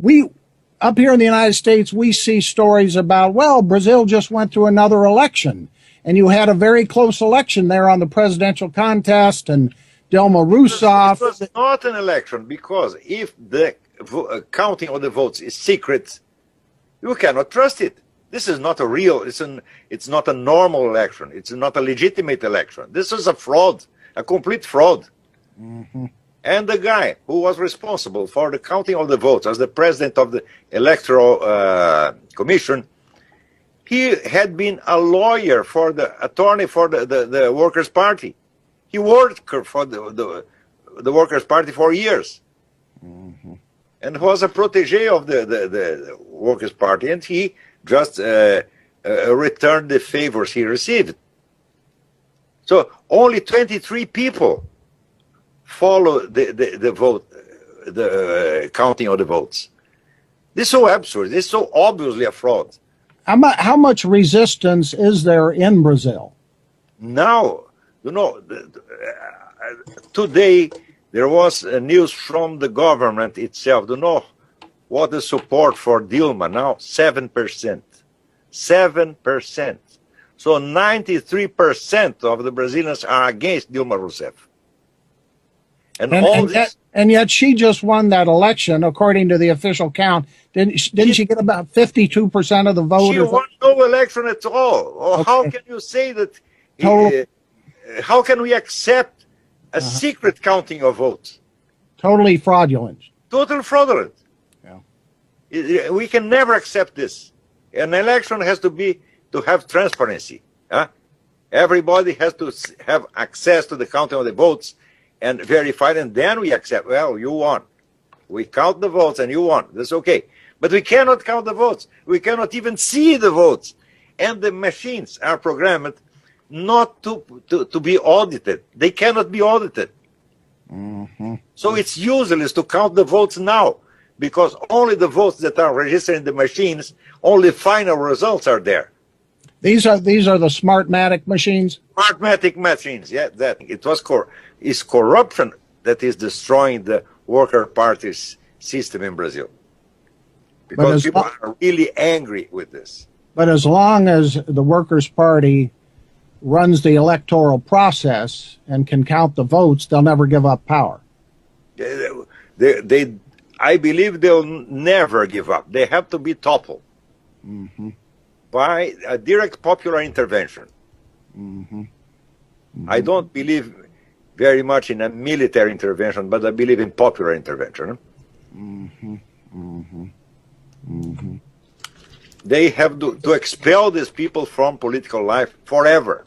we up here in the United States, we see stories about, well, Brazil just went through another election, and you had a very close election there on the presidential contest, and Dilma Rousseff. It was not an election, because if the counting of the votes is secret, you cannot trust it. This is not a real, it's not a normal election. It's not a legitimate election. This is a fraud, a complete fraud. Mm-hmm. And the guy who was responsible for the counting of the votes as the president of the Electoral Commission, he had been a lawyer for the attorney for the Workers' Party. He worked for the Workers' Party for years. Mm-hmm. And was a protege of the Workers' Party, and he just returned the favors he received. So only 23 people follow the vote, the counting of the votes. This is so absurd. This is so obviously a fraud. How much resistance is there in Brazil? Now, today there was news from the government itself. What the support for Dilma now? 7%. 7%. So 93% of the Brazilians are against Dilma Rousseff. And yet she just won that election, according to the official count. Didn't she get about 52% of the vote? She won no election at all. Okay. How can you say that? How can we accept a secret counting of votes? Totally fraudulent. Totally fraudulent. Yeah. We can never accept this. An election has to have transparency. Everybody has to have access to the counting of the votes and verify, and then we accept, well, you won. We count the votes and you won. That's okay. But we cannot count the votes. We cannot even see the votes. And the machines are programmed not to be audited. They cannot be audited. Mm-hmm. So it's useless to count the votes now, because only the votes that are registered in the machines, only final results are there. These are the Smartmatic machines? Smartmatic machines, yeah. That it was is corruption that is destroying the Worker Party's system in Brazil. Because people are really angry with this. But as long as the Workers' Party runs the electoral process and can count the votes, they'll never give up power. I believe they'll never give up. They have to be toppled by a direct popular intervention. I don't believe very much in a military intervention, but I believe in popular intervention. They have to expel these people from political life forever.